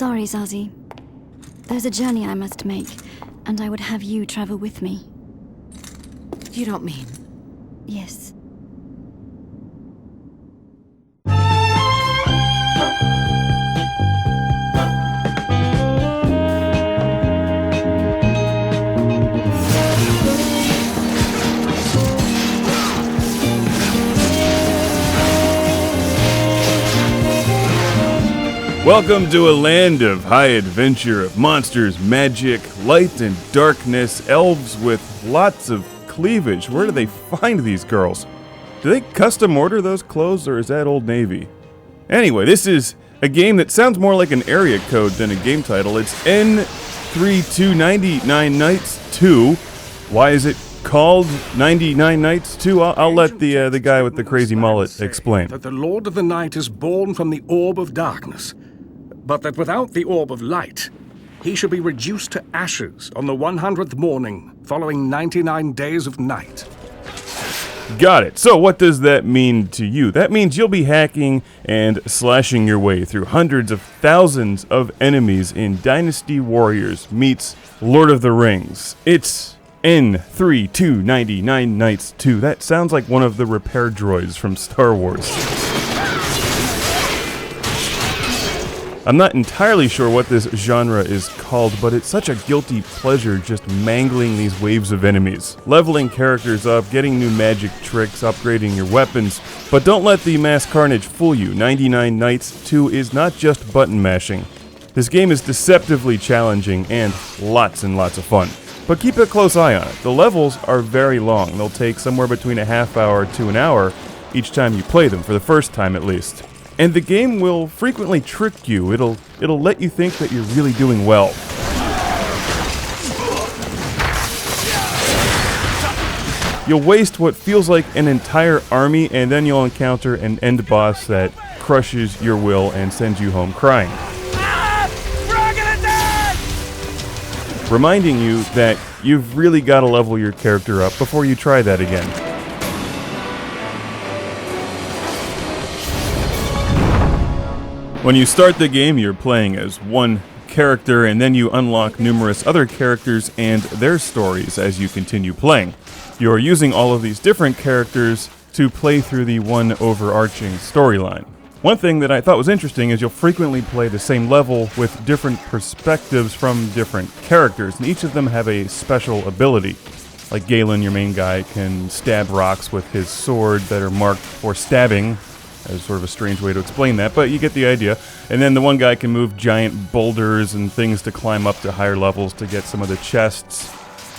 sorry, Zazie. There's a journey I must make, and I would have you travel with me. You don't mean... Yes. Welcome to a land of high adventure, of monsters, magic, light and darkness, elves with lots of cleavage. Where do they find these girls? Do they custom order those clothes, or is that Old Navy? Anyway, this is a game that sounds more like an area code than a game title. It's N3II 99 Nights 2. Why is it called 99 Nights 2? I'll let the guy with the crazy mullet explain. That the Lord of the Night is born from the orb of darkness, but that without the orb of light, he should be reduced to ashes on the 100th morning following 99 days of night. Got it. So what does that mean to you? That means you'll be hacking and slashing your way through hundreds of thousands of enemies in Dynasty Warriors meets Lord of the Rings. It's N3II 99 Nights 2. That sounds like one of the repair droids from Star Wars. I'm not entirely sure what this genre is called, but it's such a guilty pleasure just mangling these waves of enemies. Leveling characters up, getting new magic tricks, upgrading your weapons. But don't let the mass carnage fool you. 99 Nights 2 is not just button mashing. This game is deceptively challenging and lots of fun. But keep a close eye on it. The levels are very long. They'll take somewhere between a half hour to an hour each time you play them, for the first time at least. And the game will frequently trick you. It'll let you think that you're really doing well. You'll waste what feels like an entire army, and then you'll encounter an end boss that crushes your will and sends you home crying. Reminding you that you've really got to level your character up before you try that again. When you start the game, you're playing as one character, and then you unlock numerous other characters and their stories as you continue playing. You're using all of these different characters to play through the one overarching storyline. One thing that I thought was interesting is you'll frequently play the same level with different perspectives from different characters, and each of them have a special ability. Like Galen, your main guy, can stab rocks with his sword that are marked for stabbing. As sort of a strange way to explain that, but you get the idea. And then the one guy can move giant boulders and things to climb up to higher levels to get some of the chests.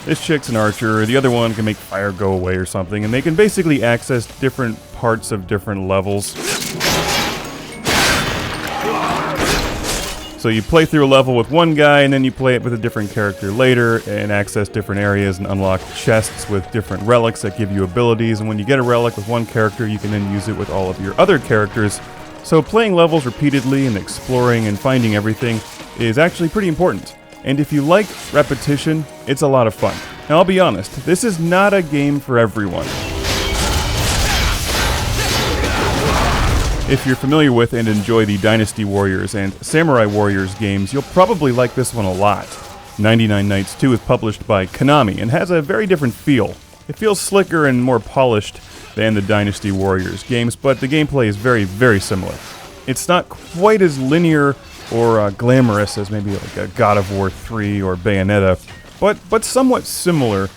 This chick's an archer, the other one can make fire go away or something, and they can basically access different parts of different levels. So you play through a level with one guy, and then you play it with a different character later, and access different areas and unlock chests with different relics that give you abilities, and when you get a relic with one character, you can then use it with all of your other characters. So playing levels repeatedly and exploring and finding everything is actually pretty important. And if you like repetition, it's a lot of fun. Now I'll be honest, this is not a game for everyone. If you're familiar with and enjoy the Dynasty Warriors and Samurai Warriors games, you'll probably like this one a lot. 99 Nights 2 is published by Konami and has a very different feel. It feels slicker and more polished than the Dynasty Warriors games, but the gameplay is very similar. It's not quite as linear or glamorous as maybe like a God of War 3 or Bayonetta, but somewhat similar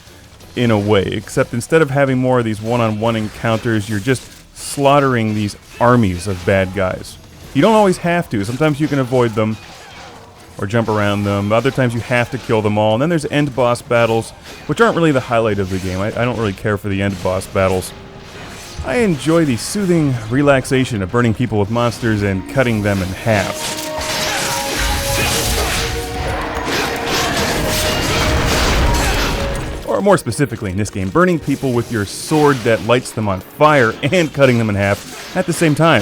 in a way, except instead of having more of these one-on-one encounters, you're just slaughtering these armies of bad guys. You don't always have to. Sometimes you can avoid them or jump around them. Other times you have to kill them all. And then there's end boss battles, which aren't really the highlight of the game. I don't really care for the end boss battles. I enjoy the soothing relaxation of burning people with monsters and cutting them in half. Or more specifically in this game, burning people with your sword that lights them on fire and cutting them in half at the same time.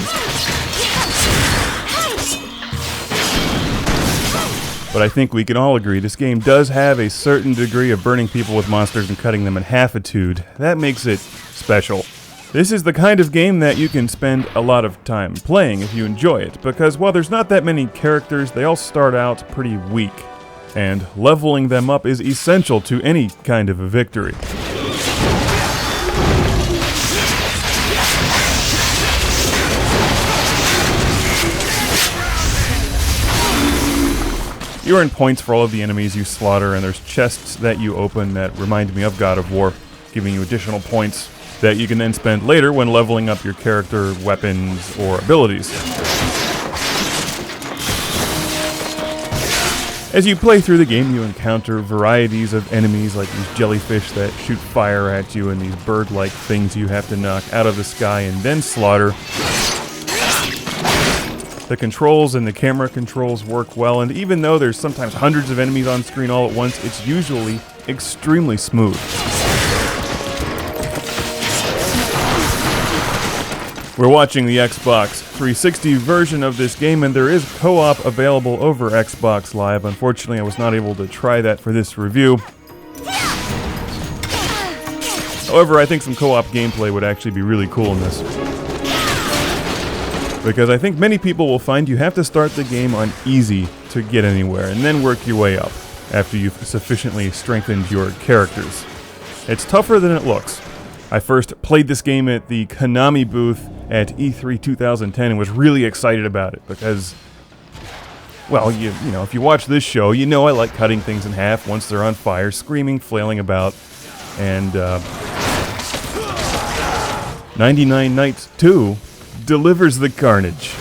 But I think we can all agree this game does have a certain degree of burning people with monsters and cutting them in half-itude. That makes it special. This is the kind of game that you can spend a lot of time playing if you enjoy it, because while there's not that many characters, they all start out pretty weak, and leveling them up is essential to any kind of a victory. You earn points for all of the enemies you slaughter, and there's chests that you open that remind me of God of War, giving you additional points that you can then spend later when leveling up your character, weapons, or abilities. As you play through the game, you encounter varieties of enemies like these jellyfish that shoot fire at you and these bird-like things you have to knock out of the sky and then slaughter. The controls and the camera controls work well, and even though there's sometimes hundreds of enemies on screen all at once, it's usually extremely smooth. We're watching the Xbox 360 version of this game, and there is co-op available over Xbox Live. Unfortunately, I was not able to try that for this review. However, I think some co-op gameplay would actually be really cool in this, because I think many people will find you have to start the game on easy to get anywhere, and then work your way up after you've sufficiently strengthened your characters. It's tougher than it looks. I first played this game at the Konami booth at E3 2010 and was really excited about it because, well, you know, if you watch this show, you know I like cutting things in half once they're on fire, screaming, flailing about, and 99 Nights 2 delivers the carnage.